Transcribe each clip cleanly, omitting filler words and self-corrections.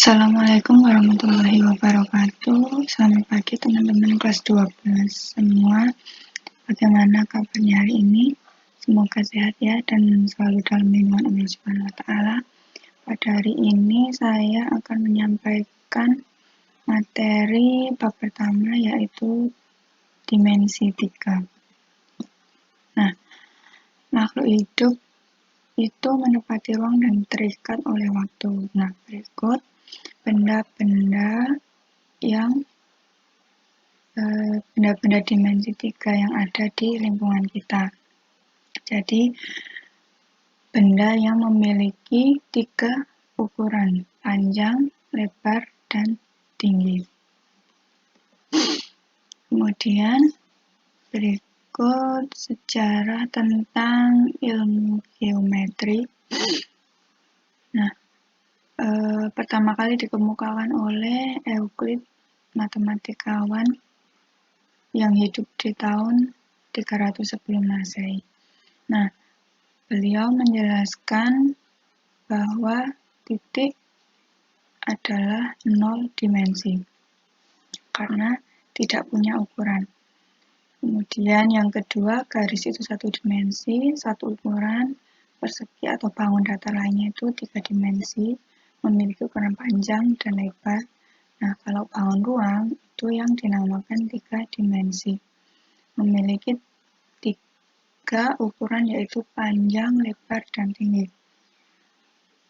Assalamualaikum warahmatullahi wabarakatuh. Selamat pagi teman-teman kelas 12 semua. Bagaimana kabarnya hari ini? Semoga sehat ya dan selalu dalam lindungan Allah Subhanahu wa taala. Pada hari ini saya akan menyampaikan materi bab pertama, yaitu dimensi 3. Nah, makhluk hidup itu menepati ruang dan terikat oleh waktu. Nah, berikut benda-benda dimensi 3 yang ada di lingkungan kita. Jadi, benda yang memiliki 3 ukuran: panjang, lebar, dan tinggi. Kemudian, berikut sejarah tentang ilmu geometri. Nah, pertama kali dikemukakan oleh Euclid, matematikawan yang hidup di tahun 300 sebelum Masehi. Nah, beliau menjelaskan bahwa titik adalah 0 dimensi karena tidak punya ukuran. Kemudian yang kedua, garis itu 1 dimensi, 1 ukuran. Persegi atau bangun datar lainnya itu 3 dimensi, memiliki ukuran panjang dan lebar. Nah, kalau bangun ruang itu yang dinamakan 3 dimensi, memiliki 3 ukuran, yaitu panjang, lebar, dan tinggi.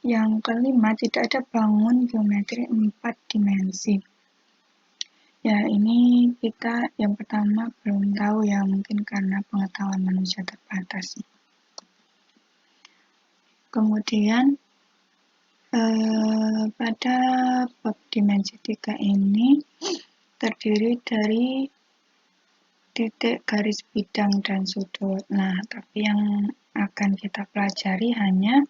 Yang kelima, tidak ada bangun geometri 4 dimensi. Ya, ini kita yang pertama belum tahu ya, mungkin karena pengetahuan manusia terbatas. Kemudian pada bab dimensi 3 ini terdiri dari titik, garis, bidang, dan sudut. Nah, tapi yang akan kita pelajari hanya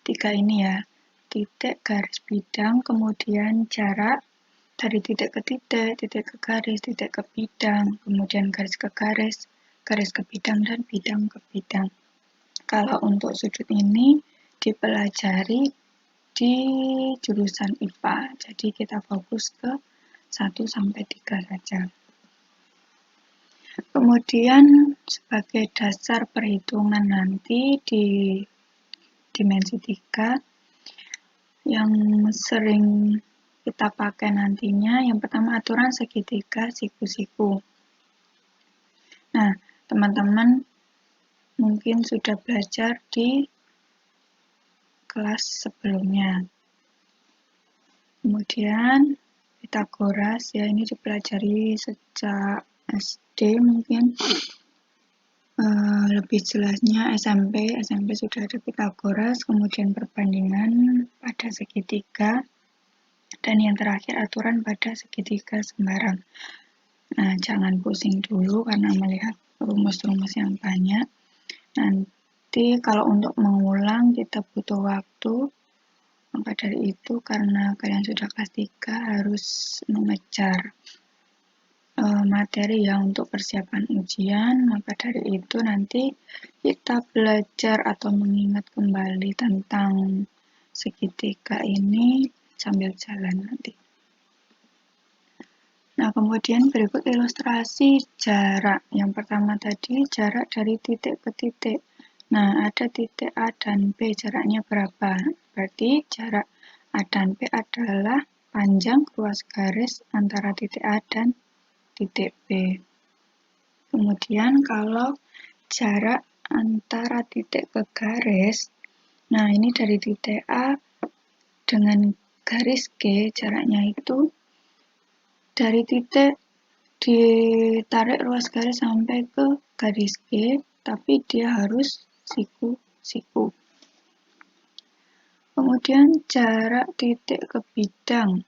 3 ini ya: titik, garis, bidang, kemudian jarak dari titik ke titik, titik ke garis, titik ke bidang, kemudian garis ke garis, garis ke bidang, dan bidang ke bidang. Kalau untuk sudut ini dipelajari di jurusan IPA, jadi kita fokus ke 1-3 saja. Kemudian sebagai dasar perhitungan nanti di dimensi 3 yang sering kita pakai nantinya, yang pertama aturan segitiga siku-siku. Nah, teman-teman mungkin sudah belajar di kelas sebelumnya. Kemudian Pitagoras, ya, ini dipelajari sejak SD mungkin. Lebih jelasnya SMP sudah ada Pitagoras, kemudian perbandingan pada segitiga, dan yang terakhir aturan pada segitiga sembarang. Nah, jangan pusing dulu karena melihat rumus-rumus yang banyak. Nanti kalau untuk mengulang kita butuh waktu. Maka dari itu, karena kalian sudah kelas 3 harus mengejar materi ya untuk persiapan ujian, maka dari itu nanti kita belajar atau mengingat kembali tentang segitiga ini sambil jalan nanti. Nah, kemudian berikut ilustrasi jarak. Yang pertama tadi jarak dari titik ke titik. Nah, ada titik A dan B, jaraknya berapa? Berarti jarak A dan B adalah panjang ruas garis antara titik A dan titik B. Kemudian kalau jarak antara titik ke garis, nah ini dari titik A dengan garis G, jaraknya itu dari titik ditarik ruas garis sampai ke garis G, tapi dia harus siku-siku. Kemudian jarak titik ke bidang,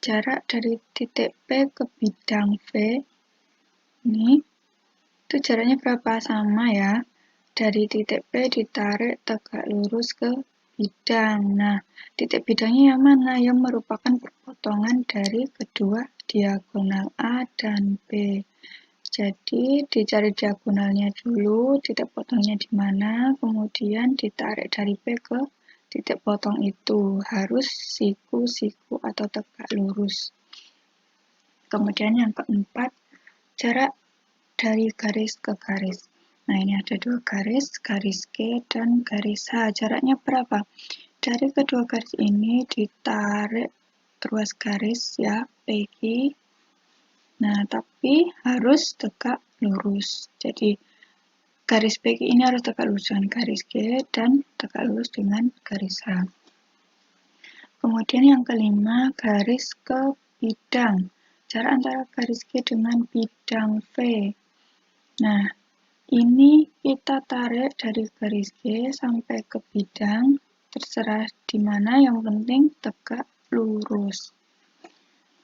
jarak dari titik P ke bidang V, ini itu jaraknya berapa? Sama ya, dari titik P ditarik tegak lurus ke bidang. Nah, titik bidangnya yang mana? Yang merupakan perpotongan dari kedua diagonal A dan B. Jadi dicari diagonalnya dulu, titik potongnya di mana, kemudian ditarik dari P ke titik potong itu harus siku-siku atau tegak lurus. Kemudian yang keempat, jarak dari garis ke garis. Nah, ini ada 2 garis, garis G dan garis H. Jaraknya berapa? Dari kedua garis ini ditarik ruas garis ya, PQ. Nah, tapi harus tegak lurus. Jadi, garis PQ ini harus tegak lurus dengan garis G dan tegak lurus dengan garis H. Kemudian yang kelima, garis ke bidang. Jarak antara garis G dengan bidang V. Nah, ini kita tarik dari garis G sampai ke bidang, terserah di mana, yang penting tegak lurus.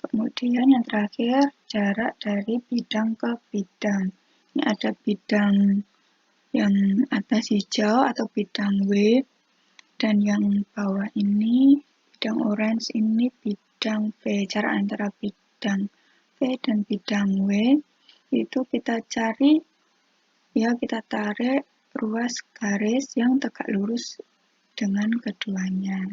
Kemudian yang terakhir, jarak dari bidang ke bidang. Ini ada bidang yang atas hijau atau bidang W, dan yang bawah ini bidang orange, ini bidang V. Jarak antara bidang V dan bidang W itu kita cari, ya kita tarik ruas garis yang tegak lurus dengan keduanya.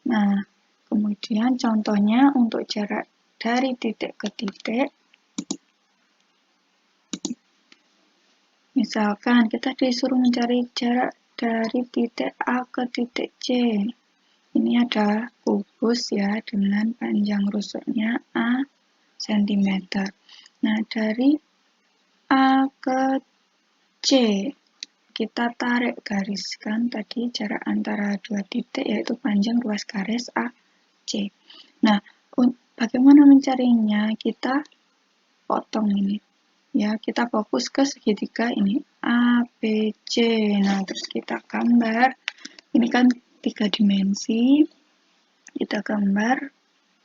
Nah, kemudian contohnya untuk jarak dari titik ke titik. Misalkan kita disuruh mencari jarak dari titik A ke titik C. Ini ada kubus ya dengan panjang rusuknya A cm. Nah, dari A ke C kita tarik garis, kan tadi jarak antara 2 titik yaitu panjang ruas garis AC. Nah, bagaimana mencarinya? Kita potong ini. Ya, kita fokus ke segitiga ini ABC. Nah, terus kita gambar. Ini kan 3 dimensi. Kita gambar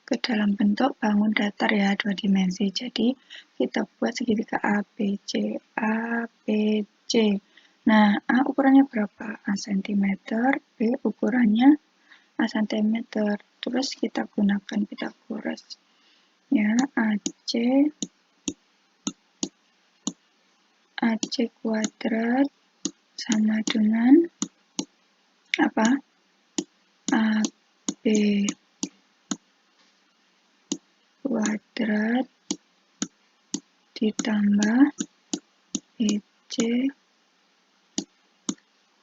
ke dalam bentuk bangun datar ya, 2 dimensi. Jadi, kita buat segitiga ABC. ABC. Nah, A ukurannya berapa? A cm, B ukurannya A cm. Terus kita gunakan Pythagoras. Ya, AC kuadrat sama dengan apa? AB kuadrat ditambah BC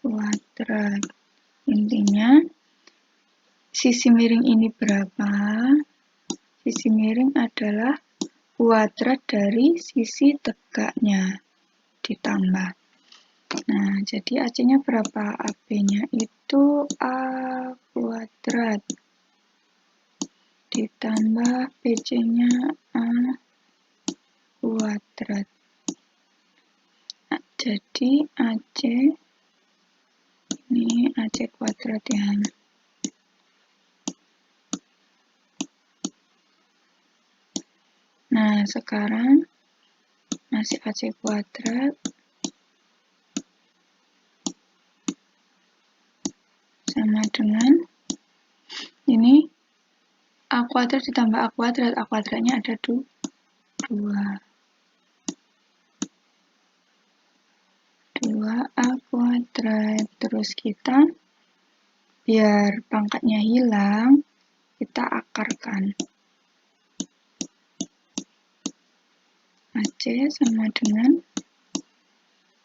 kuadrat. Intinya, sisi miring ini berapa? Sisi miring adalah kuadrat dari sisi tegaknya ditambah. Nah, jadi AC-nya berapa? AB-nya itu A kuadrat ditambah BC-nya A kuadrat. Nah, jadi AC ini AC kuadrat ya. Nah, sekarang masih AC kuadrat sama dengan ini A kuadrat ditambah A kuadrat. A kuadratnya ada 2. A kuadrat. Terus kita biar pangkatnya hilang, kita akarkan. AC sama dengan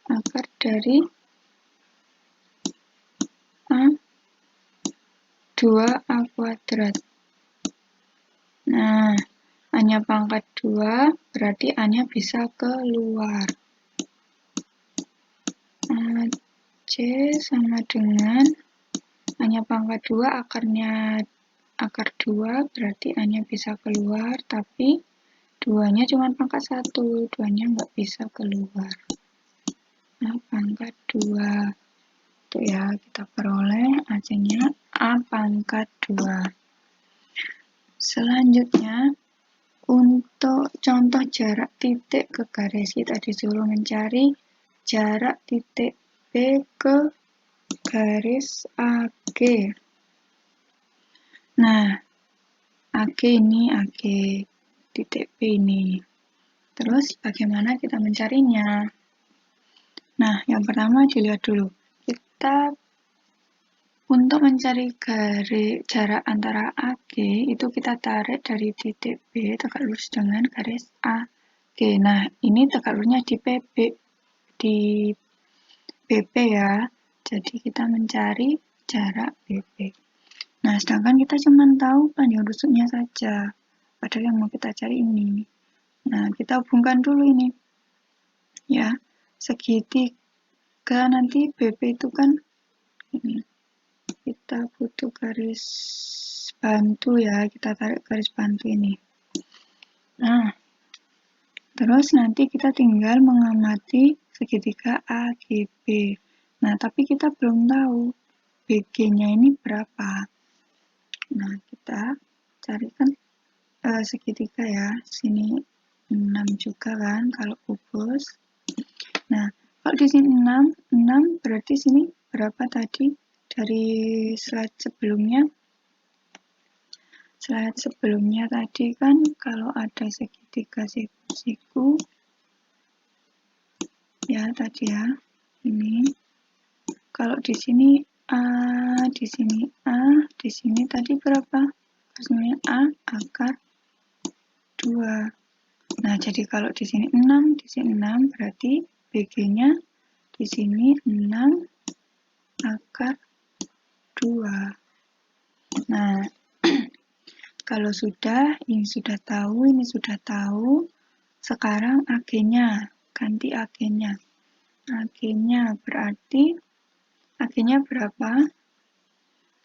akar dari A 2A kuadrat. Nah, A-nya pangkat 2, berarti A-nya bisa keluar. AC sama dengan A-nya pangkat 2, akar 2, berarti A-nya bisa keluar, tapi 2-nya cuma pangkat 1, 2-nya nggak bisa keluar. Nah, pangkat 2. Itu ya, kita peroleh AC-nya A pangkat 2. Selanjutnya, untuk contoh jarak titik ke garis, kita disuruh mencari jarak titik B ke garis AG. Nah, AG ini AG, titik B ini. Terus bagaimana kita mencarinya? Nah, yang pertama dilihat dulu, kita untuk mencari jarak antara AG itu kita tarik dari titik B tegak lurus dengan garis AG. Nah, ini tegak lurusnya di BP ya. Jadi kita mencari jarak BP. Nah, sedangkan kita cuma tahu panjang rusuknya saja. Padahal yang mau kita cari ini. Nah, kita hubungkan dulu ini. Ya, segitiga nanti BP itu kan ini. Kita butuh garis bantu ya, kita tarik garis bantu ini. Nah, terus nanti kita tinggal mengamati segitiga AGB. Nah, tapi kita belum tahu BG-nya ini berapa. Nah, kita carikan segitiga ya. Sini 6 juga kan kalau kubus. Nah, kalau di sini 6 berarti sini berapa tadi? Dari slide sebelumnya tadi kan kalau ada segitiga siku ya tadi ya ini kalau di sini A, di sini A, di sini tadi berapa? Maksudnya A akar 2. Nah, jadi kalau di sini 6, di sini 6 berarti BG-nya di sini 6 akar 2. Nah, kalau ini sudah tahu, sekarang AG-nya, ganti AG-nya. AG-nya berarti, AG-nya berapa?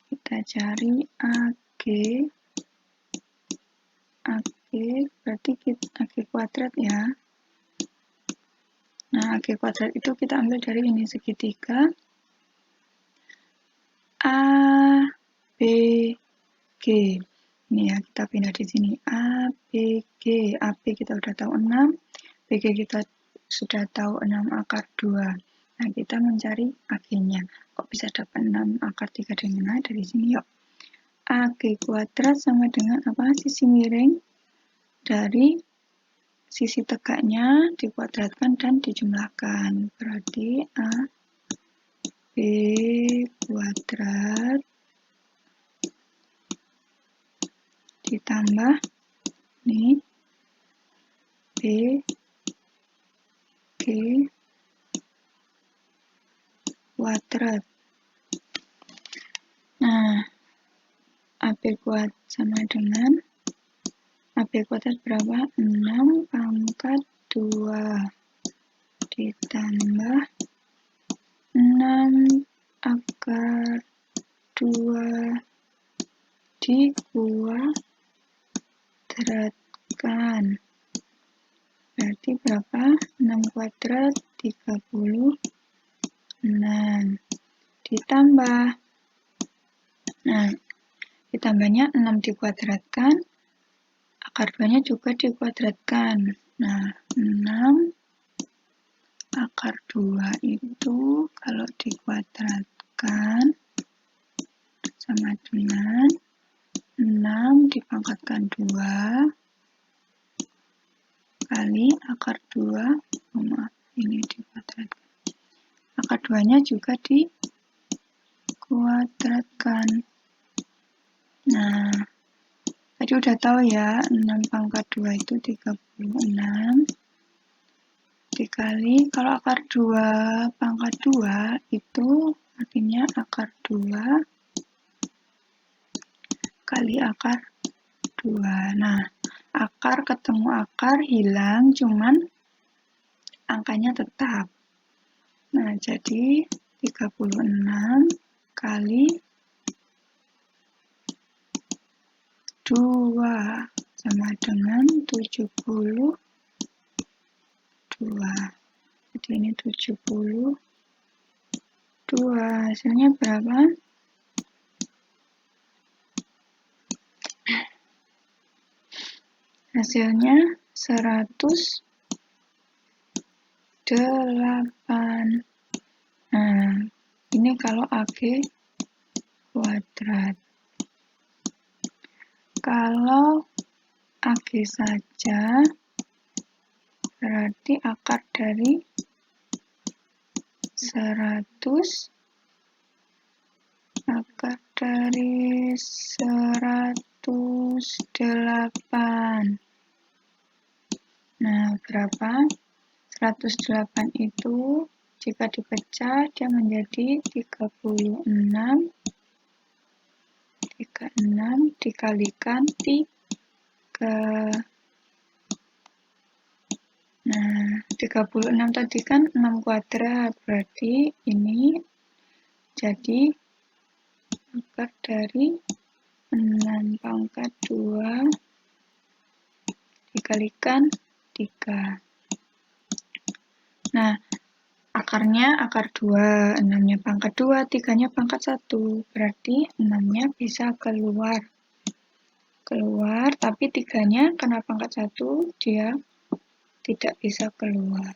Kita cari AG berarti AG kuadrat ya. Nah, AG kuadrat itu kita ambil dari ini segitiga A, B, G. Ini ya, kita pindah di sini A, B, G. AB kita udah tahu 6, BG kita sudah tahu 6 akar 2. Nah, kita mencari AG-nya. Kok bisa dapat 6 akar 3 dari mana? Dari sini yuk. AG kuadrat sama dengan apa? Sisi miring dari sisi tegaknya dikuadratkan dan dijumlahkan. Berarti AB kuadrat ditambah nih B G kuadrat. Nah, AB kuadrat sama dengan AB kuadrat berapa? 6 pangkat 2 ditambah 6 akar 2 dikuadratkan. Berarti berapa? 6 kuadrat 36 ditambah. Nah, ditambahnya 6 dikuadratkan, akar 2-nya juga dikuadratkan. Nah, 6 akar 2 itu kalau dikuadratkan sama dengan 6 dipangkatkan 2 kali akar 2, ini dikuadratkan. Akar 2-nya juga dikuadratkan. Nah, tadi udah tahu ya, 6 pangkat 2 itu 36. Dikali, kalau akar 2 pangkat 2 itu artinya akar 2 kali akar 2. Nah, akar ketemu akar hilang, cuman angkanya tetap. Nah, jadi 36 kali 2 sama dengan 72. Jadi ini 72. Hasilnya berapa? Hasilnya 108. Nah, ini kalau AG kuadrat. Kalau AG saja, berarti akar dari 100 akar dari 108. Nah, berapa? 108 itu jika dipecah dia menjadi 36 dikalikan 3. Nah, 36 tadi kan 6 kuadrat, berarti ini jadi akar dari 6 pangkat 2 dikalikan 3. Nah, akarnya akar 2, 6-nya pangkat 2, 3-nya pangkat 1. Berarti 6-nya bisa keluar. Tapi 3-nya karena pangkat 1, dia tidak bisa keluar.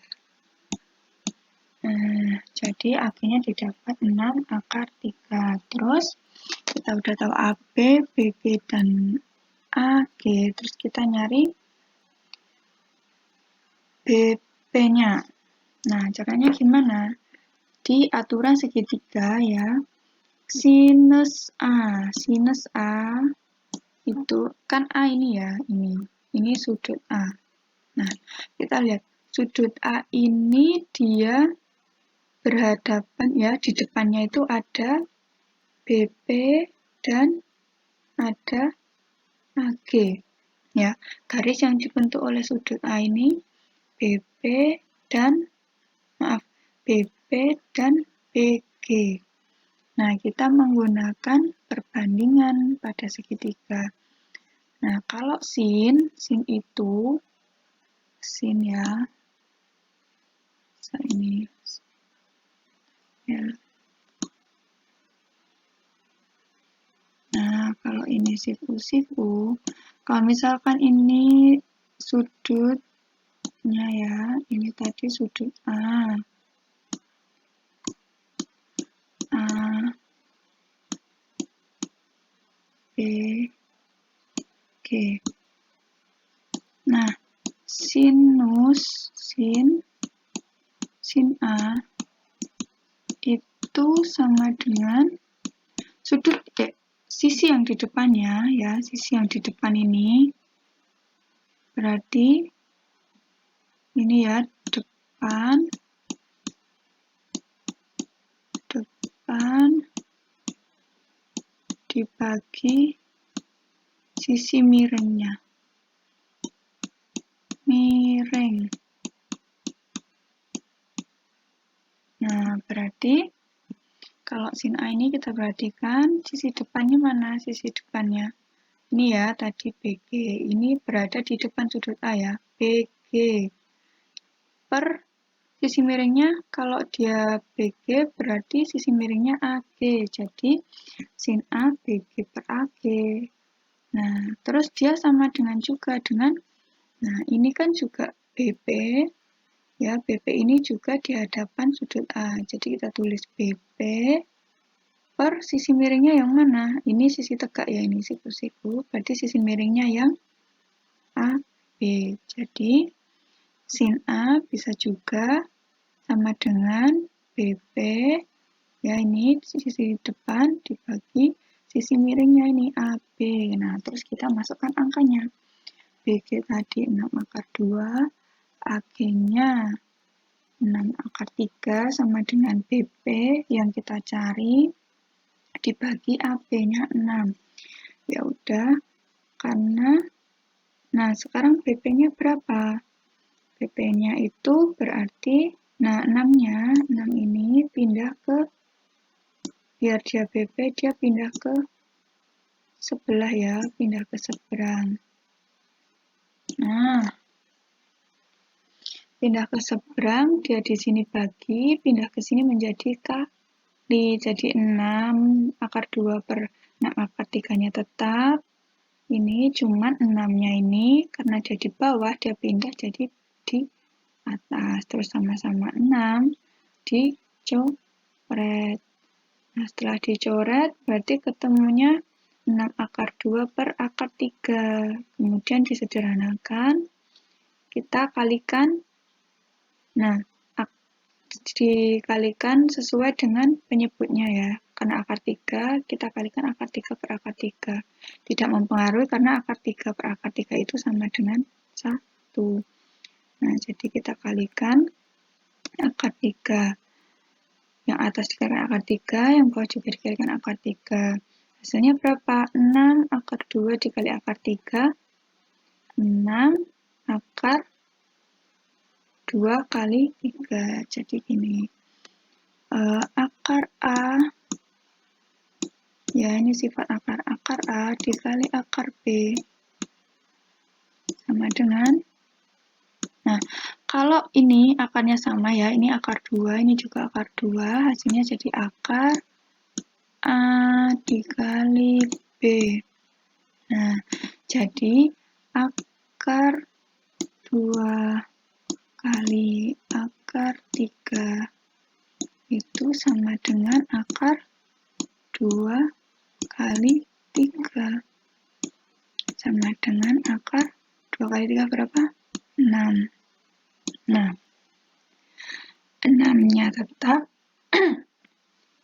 Nah, jadi akhirnya didapat 6 akar 3. Terus, kita udah tahu AB, BB, dan AG. Terus kita nyari BP-nya. Nah, caranya gimana? Di aturan segitiga ya, sinus A itu kan A ini ya, ini sudut A. Nah, kita lihat sudut A ini dia berhadapan ya, di depannya itu ada BP dan ada AG. Ya, garis yang dibentuk oleh sudut A ini BP dan BG. Nah, kita menggunakan perbandingan pada segitiga. Nah, kalau sin itu sin ya. Ini ya. Nah, kalau ini siku, kalau misalkan ini sudutnya ya, ini tadi sudut A, B, G. Nah, sinus sin A itu sama dengan sudut sisi yang di depannya ya, sisi yang di depan ini berarti ini ya, depan dibagi sisi miring. Nah, berarti kalau sin A ini kita perhatikan sisi depannya mana? Sisi depannya ini ya, tadi BG. Ini berada di depan sudut A ya, BG. Per sisi miringnya, kalau dia BG berarti sisi miringnya AG. Jadi, sin A BG per AG. Nah, terus dia sama dengan nah ini kan juga BP. Ya, BP ini juga di hadapan sudut A. Jadi kita tulis BP per sisi miringnya yang mana? Ini sisi tegak ya, ini siku-siku. Berarti sisi miringnya yang AB. Jadi sin A bisa juga sama dengan BP. Ya, ini sisi depan dibagi sisi miringnya ini AB. Nah, terus kita masukkan angkanya. BG tadi 6 akar 2. AG-nya 6 akar 3 sama dengan BP yang kita cari dibagi AB-nya 6. Ya udah, karena nah sekarang BP-nya berapa? BP-nya itu berarti 6-nya, 6 ini pindah ke, biar dia BP dia pindah ke sebelah ya, pindah ke seberang. Nah, pindah ke seberang, dia di sini bagi, pindah ke sini menjadi kali. Jadi 6 akar 2 per 6 akar 3-nya tetap. Ini cuman 6-nya ini, karena dia di bawah, dia pindah jadi di atas. Terus sama-sama 6 dicoret. Nah, setelah dicoret, berarti ketemunya 6 akar 2 per akar 3. Kemudian disederhanakan, kita kalikan. Nah, dikalikan sesuai dengan penyebutnya ya. Karena akar 3, kita kalikan akar 3 per akar 3. Tidak mempengaruhi karena akar 3 per akar 3 itu sama dengan 1. Nah, jadi kita kalikan akar 3. Yang atas dikalikan akar 3, yang bawah juga dikalikan akar 3. Hasilnya berapa? 6 akar 2 dikali akar 3. 6 akar 2 kali 3. Jadi gini. Akar A, ya ini sifat akar. Akar A dikali akar B sama dengan, nah kalau ini akarnya sama ya, ini akar 2, ini juga akar 2, hasilnya jadi akar A dikali B. Nah, jadi akar 2 kali akar 3 itu sama dengan akar 2 kali 3. Sama dengan akar 2 kali 3 berapa? 6. Nah, 6-nya tetap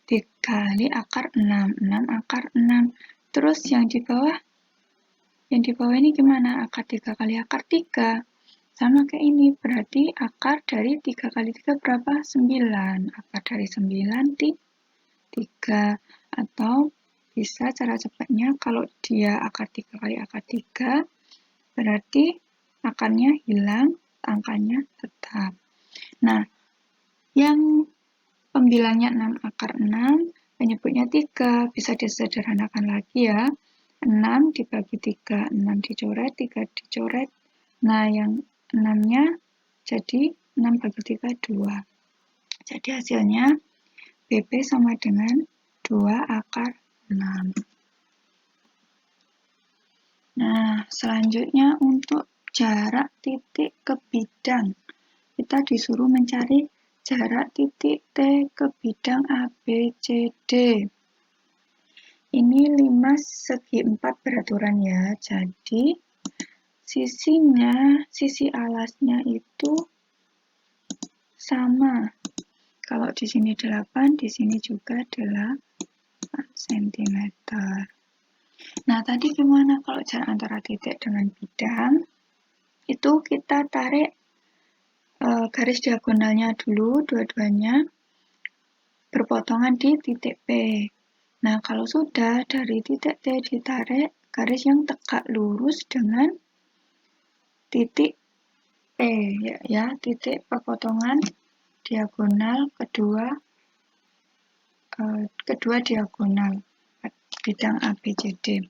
dikali akar 6. 6 akar 6. Terus yang di bawah ini gimana? Akar 3 kali akar 3. Sama kayak ini, berarti akar dari 3 kali 3 berapa? 9. Akar dari 9 3. Atau bisa cara cepatnya, kalau dia akar 3 kali akar 3, berarti akarnya hilang, angkanya tetap. Nah, yang pembilangnya 6 akar 6, penyebutnya 3, bisa disederhanakan lagi ya. 6 dibagi 3, 6 dicoret, 3 dicoret. Nah, yang 6-nya jadi 6 bagi 3, 2. Jadi hasilnya BB sama dengan 2 akar 6. Nah, selanjutnya untuk jarak titik ke bidang. Kita disuruh mencari jarak titik T ke bidang ABCD. Ini 5 segi 4 beraturan ya. Jadi, sisi alasnya itu sama. Kalau di sini 8, di sini juga 8 cm. Nah, tadi gimana kalau jarak antara titik dengan bidang? Itu kita tarik garis diagonalnya dulu, dua-duanya berpotongan di titik P. Nah, kalau sudah dari titik T ditarik garis yang tegak lurus dengan titik P, ya titik perpotongan diagonal kedua diagonal bidang ABCD.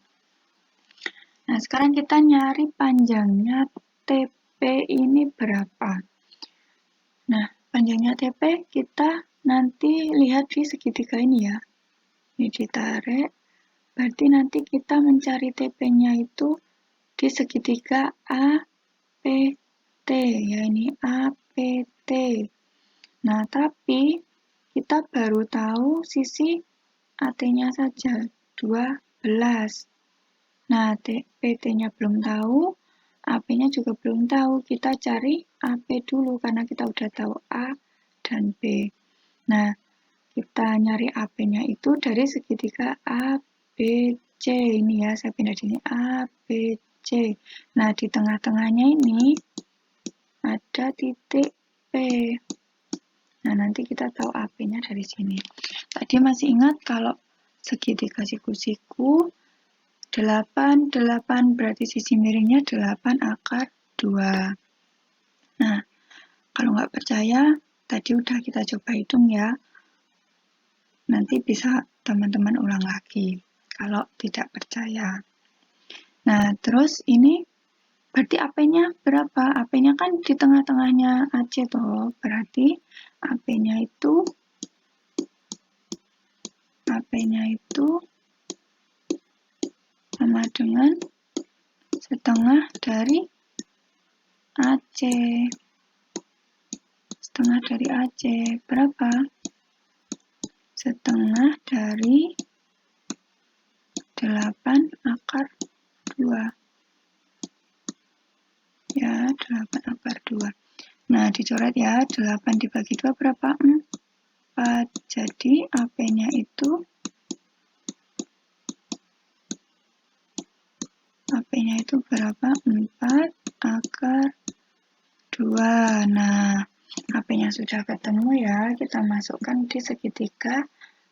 Nah, sekarang kita nyari panjangnya TP ini berapa. Nah, panjangnya TP kita nanti lihat di segitiga ini ya. Ini ditarik, berarti nanti kita mencari TP-nya itu di segitiga APT, ya ini APT. Nah, tapi kita baru tahu sisi AT-nya saja, 12. Nah, PT-nya belum tahu, AP-nya juga belum tahu. Kita cari AP dulu, karena kita udah tahu A dan B. Nah, kita nyari AP-nya itu dari segitiga ABC. Ini ya, saya pindah di sini, ABC. Nah, di tengah-tengahnya ini ada titik P. Nah, nanti kita tahu AP-nya dari sini. Tadi masih ingat kalau segitiga siku-siku 8 berarti sisi miringnya 8 akar 2. Nah, kalau nggak percaya, tadi udah kita coba hitung ya. Nanti bisa teman-teman ulang lagi kalau tidak percaya. Nah, terus ini berarti AP-nya berapa? AP-nya kan di tengah-tengahnya AC toh. Berarti AP-nya itu sama dengan setengah dari AC. Setengah dari AC berapa? Setengah dari 8 akar 2. Ya, 8 akar 2. Nah, dicoret ya, 8 dibagi 2 berapa? 4. Jadi, AP-nya itu berapa? 4 akar 2. Nah, AP-nya sudah ketemu ya, kita masukkan di segitiga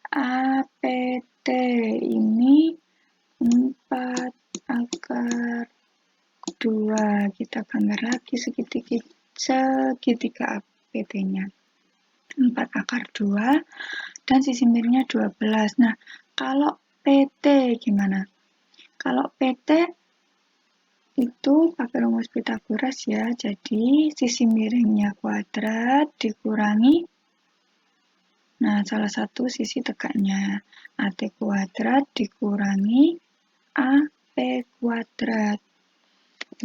APT. Ini 4 akar 2. Kita gambar lagi segitiga APT-nya. 4 akar 2 dan sisi miringnya 12. Nah, kalau PT gimana? Kalau PT itu pakai rumus Pythagoras ya. Jadi sisi miringnya kuadrat dikurangi, nah salah satu sisi tegaknya, AT kuadrat dikurangi AP kuadrat.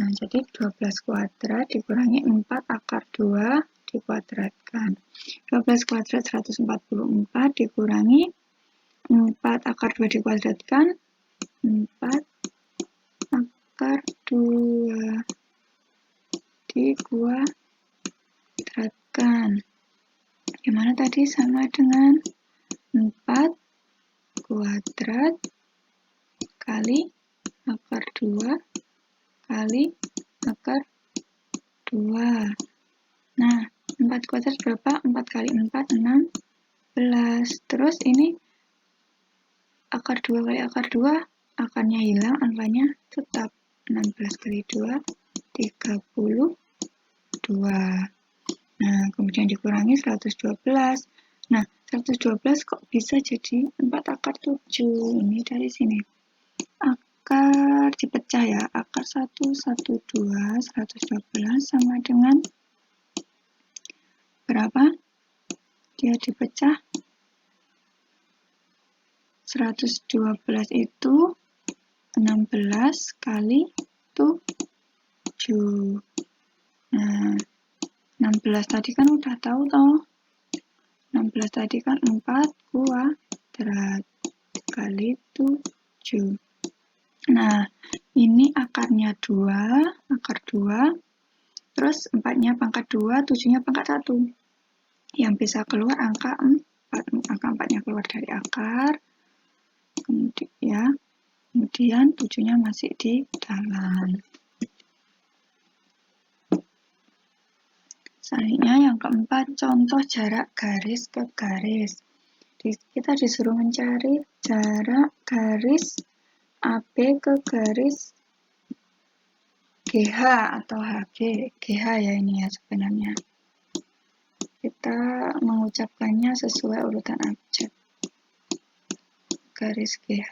Nah, jadi 12 kuadrat dikurangi 4 akar 2 dikuadratkan. 12 kuadrat 144 dikurangi 4 akar 2 dikuadratkan, 4 akar 2 dikuadratkan. Gimana tadi? Sama dengan 4 kuadrat kali akar 2 kali akar 2. Nah, 4 kuadrat berapa? 4 kali 4, 16. Terus ini akar 2 kali akar 2, akarnya hilang, angkanya tetap. 16 kali 2, 32. Nah, kemudian dikurangi 112. Nah, 112 kok bisa jadi 4 akar 7? Ini dari sini. Akar dipecah ya. Akar 112, 112 sama dengan berapa? Dia dipecah 112 itu 16 kali 7. Nah, 16 tadi kan udah tahu toh. 16 tadi kan 4 kuadrat kali 7. Nah, ini akarnya 2, akar 2. Terus 4-nya pangkat 2, 7-nya pangkat 1. Yang bisa keluar angka 4. Angka 4-nya keluar dari akar. Kemudian 7-nya masih di dalam. Selanjutnya yang keempat, contoh jarak garis ke garis. Kita disuruh mencari jarak garis AB ke garis GH atau HG. GH ya ini ya sebenarnya. Kita mengucapkannya sesuai urutan abjad. Garis GH.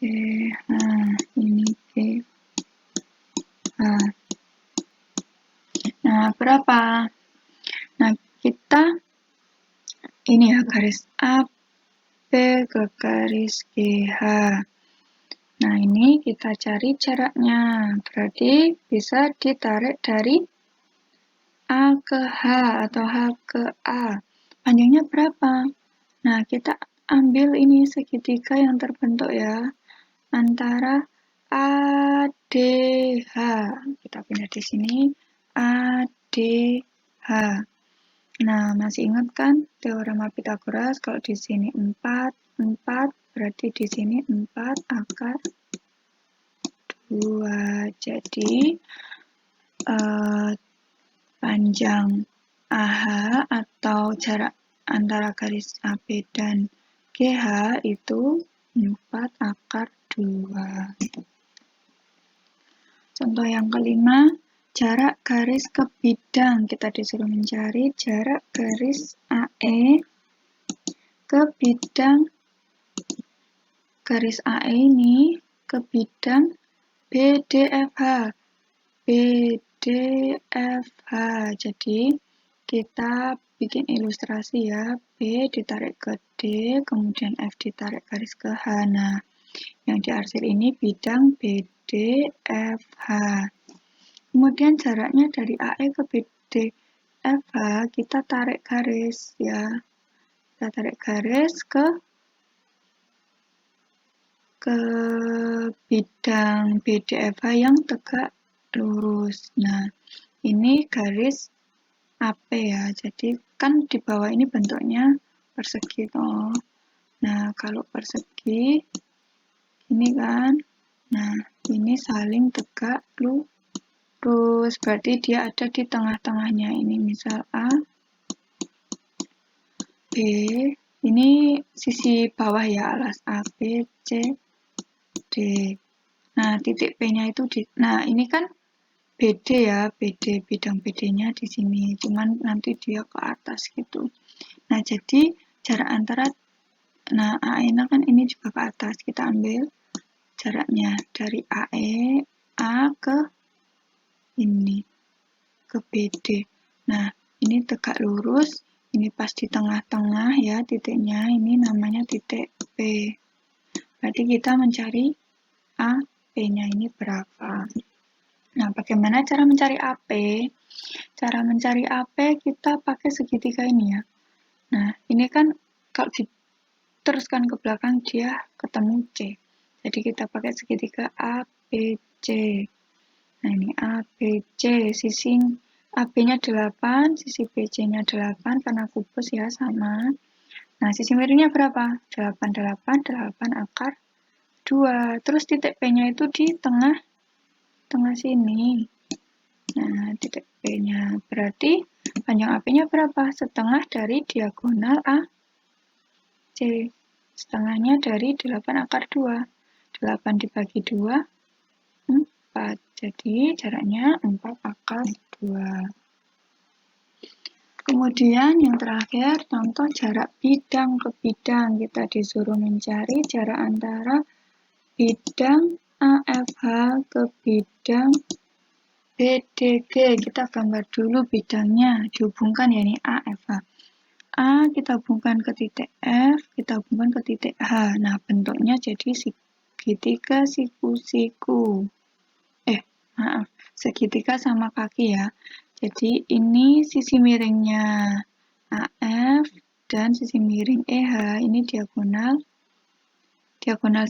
Ini GH. Nah, berapa? Nah, kita ini ya garis AB ke garis GH. Nah, ini kita cari jaraknya. Berarti bisa ditarik dari A ke H atau H ke A. Panjangnya berapa? Nah, kita ambil ini segitiga yang terbentuk ya. Antara ADH. Kita pindah di sini. ADH. Nah, masih ingat kan teorema Pythagoras? Kalau di sini 4 berarti di sini 4 akar 2. Jadi panjang AH atau jarak antara garis AB dan GH itu 4 akar 2. Contoh yang kelima, jarak garis ke bidang. Kita disuruh mencari jarak garis AE ke bidang garis AE ini ke bidang BDFH. BDFH. Jadi kita bikin ilustrasi ya. B ditarik ke D, kemudian F ditarik garis ke H. Nah, yang diarsir ini bidang BDFH. Kemudian jaraknya dari AE ke BDFH kita tarik garis ya. Kita tarik garis ke ke bidang BDFH yang tegak lurus. Nah, ini garis AP ya, jadi kan di bawah ini bentuknya persegi toh. Nah, kalau persegi ini kan, nah ini saling tegak lurus, berarti dia ada di tengah-tengahnya. Ini misal A, B, ini sisi bawah ya, alas A, B, C, D. Nah, titik P-nya itu nah ini kan BD ya, BD, bidang BD-nya di sini, cuman nanti dia ke atas gitu. Nah, jadi jarak antara, nah AE-nya kan ini juga ke atas, kita ambil jaraknya dari AE, A ke ini, ke BD. Nah, ini tegak lurus, ini pas di tengah-tengah ya titiknya, ini namanya titik P. Berarti kita mencari A, P-nya ini berapa. Nah, bagaimana cara mencari AP? Cara mencari AP kita pakai segitiga ini ya. Nah, ini kan kalau diteruskan ke belakang dia ketemu C. Jadi kita pakai segitiga ABC. Nah, ini ABC, sisi AB-nya 8, sisi BC-nya 8 karena kubus ya sama. Nah, sisi miringnya berapa? 8, 8, 8 akar 2. Terus titik P-nya itu di tengah sini. Nah, titik P-nya berarti panjang AP-nya berapa? Setengah dari diagonal AC. Setengahnya dari 8 akar 2. 8 dibagi 2, 4. Jadi jaraknya 4 akar 2. Kemudian yang terakhir, contoh jarak bidang ke bidang. Kita disuruh mencari jarak antara bidang AFH ke bidang BDG. Kita gambar dulu bidangnya, dihubungkan ya ini AFH. A kita hubungkan ke titik F, kita hubungkan ke titik H. Nah, bentuknya jadi segitiga siku-siku. Maaf, segitiga sama kaki ya. Jadi ini sisi miringnya AF dan sisi miring EH, ini diagonal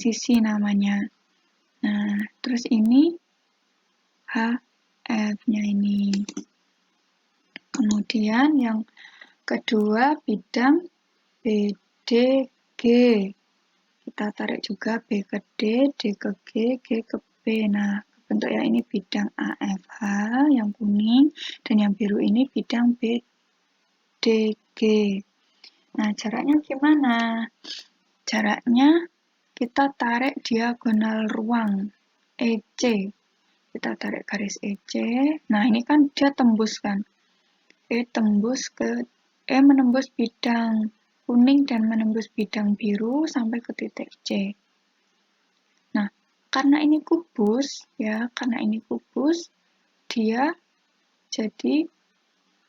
sisi namanya. Nah, terus ini HF-nya ini. Kemudian yang kedua bidang BDG. Kita tarik juga B ke D, D ke G, G ke B. Nah, bentuk ya ini bidang AFH yang kuning dan yang biru ini bidang BDG. Nah, jaraknya gimana? Jaraknya kita tarik diagonal ruang EC. Kita tarik garis EC. Nah, ini kan dia tembus kan. menembus bidang kuning dan menembus bidang biru sampai ke titik C. Nah, karena ini kubus ya, dia jadi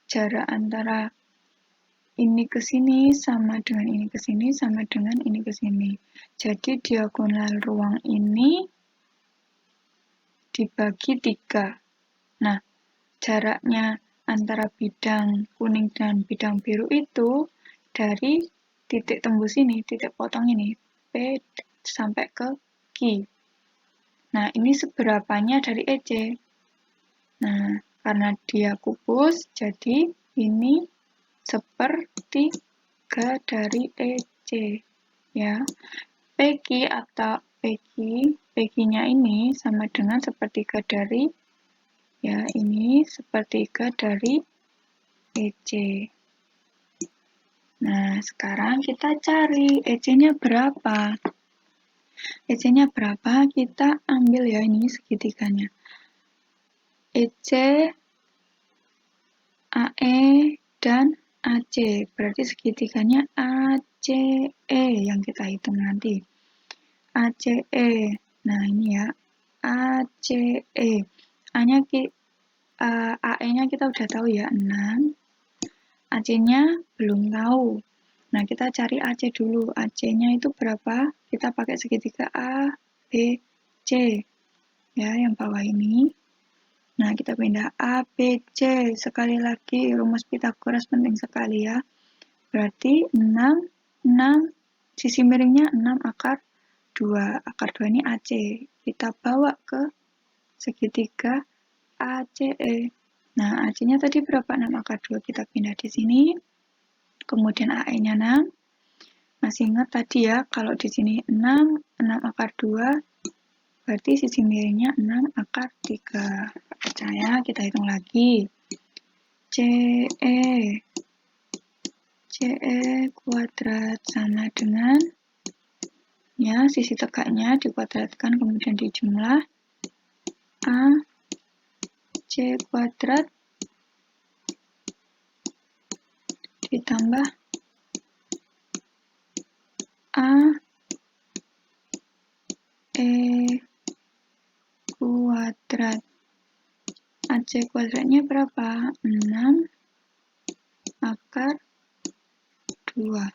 jarak antara ini ke sini sama dengan ini ke sini sama dengan ini ke sini. Jadi diagonal ruang ini dibagi 3. Nah, jaraknya antara bidang kuning dan bidang biru itu dari titik tembus ini, titik potong ini, P sampai ke Q. Nah, ini seberapanya dari EC. Nah, karena dia kubus, jadi ini sepertiga dari EC. Ya, PQ atau PQ-nya ini sama dengan sepertiga dari, ya ini sepertiga dari EC. Nah, sekarang kita cari EC-nya berapa. EC-nya berapa, kita ambil ya ini segitiganya. EC, AE, dan AC. Berarti segitiganya ACE yang kita hitung nanti. ACE. Nah, ini ya. ACE. AE-nya kita udah tahu ya, 6. AC-nya belum tahu. Nah, kita cari AC dulu. AC-nya itu berapa? Kita pakai segitiga A, B, C. Ya, yang bawah ini. Nah, kita pindah A, B, C. Sekali lagi, rumus Pythagoras penting sekali ya. Berarti 6, sisi miringnya 6 akar 2. Akar 2 ini AC. Kita bawa ke segitiga ACE. Nah, AC-nya tadi berapa? 6 akar 2. Kita pindah di sini. Kemudian AE-nya 6. Masih ingat tadi ya, kalau di sini 6 akar 2, berarti sisi miringnya 6 akar 3. Percaya, kita hitung lagi. CE kuadrat sama dengan, ya, sisi tegaknya dikuadratkan, kemudian dijumlah. AC kuadrat ditambah AE kuadrat. AC kuadratnya berapa? 6 akar 2.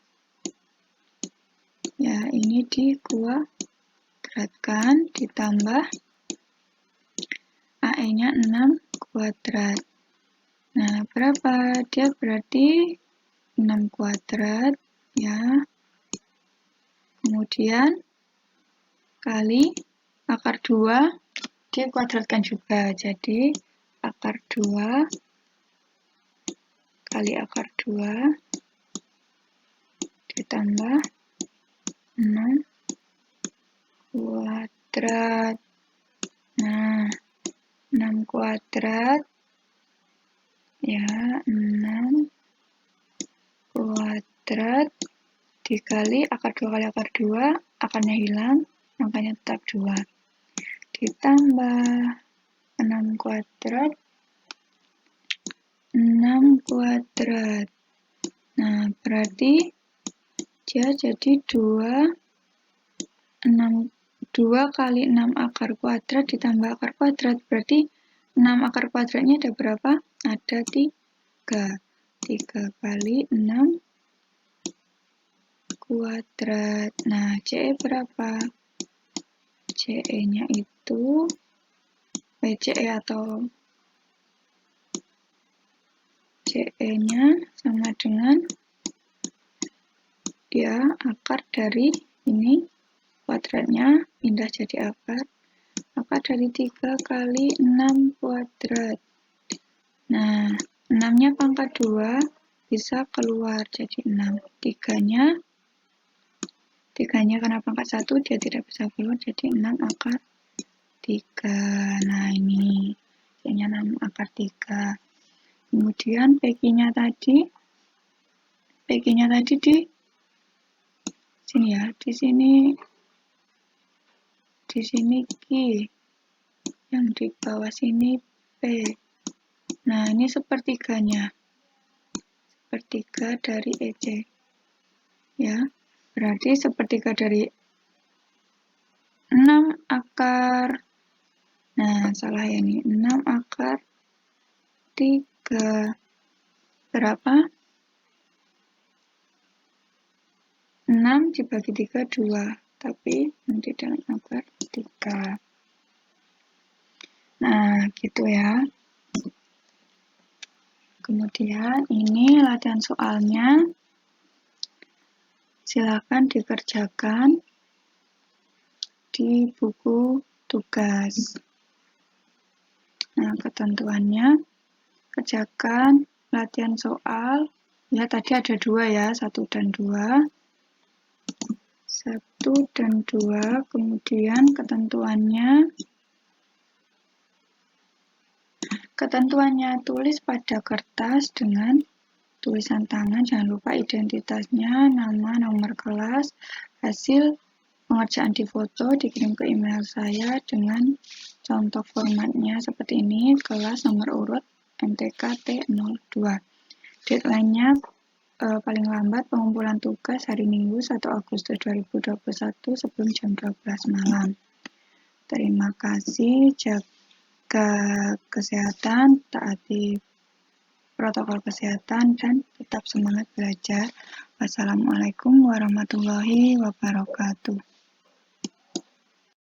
Ya, ini dikuadratkan ditambah AE-nya 6 kuadrat. Nah, berapa? Dia berarti 6 kuadrat, ya. Kemudian kali akar 2, dia kuadratkan juga. Jadi, akar 2 kali akar 2 ditambah 6 kuadrat. Nah, 6 kuadrat, ya, 6 kuadrat dikali akar 2 kali akar 2, akarnya hilang, makanya tetap 2. Ditambah 6 kuadrat, 6 kuadrat. Nah, berarti dia jadi 2 kali 6 akar kuadrat ditambah akar kuadrat. Berarti 6 akar kuadratnya ada berapa? Ada 3. 3 kali 6 kuadrat. Nah, CE berapa? CE-nya itu CE-nya sama dengan, ya, akar dari ini, kuadratnya pindah jadi akar. Akar dari 3 kali 6 kuadrat. Nah, 6-nya pangkat 2 bisa keluar jadi 6. 3-nya karena pangkat 1 dia tidak bisa keluar, jadi 6 akar 3. Nah, ini jadinya 6 akar 3. Kemudian PQ-nya tadi di sini, ya, di sini Q, yang di bawah sini P. Nah, ini sepertiganya, sepertiga dari EC, ya, berarti sepertiga dari 6 akar, nah, salah ya nih, 6 akar 3, berapa? 6 dibagi 3, 2, tapi nanti dalam akar 3. Nah, gitu ya. Kemudian ini latihan soalnya, silakan dikerjakan di buku tugas. Nah, ketentuannya, kerjakan latihan soal, ya, tadi ada 2 ya, 1 dan 2. 1 dan 2, kemudian ketentuannya tulis pada kertas dengan tulisan tangan, jangan lupa identitasnya, nama, nomor kelas, hasil pengerjaan difoto, dikirim ke email saya dengan contoh formatnya seperti ini, kelas nomor urut MTK T02. Deadline-nya paling lambat pengumpulan tugas hari Minggu 1 Agustus 2021 sebelum jam 12 malam. Terima kasih, jaga kesehatan, taati protokol kesehatan, dan tetap semangat belajar. Wassalamualaikum warahmatullahi wabarakatuh.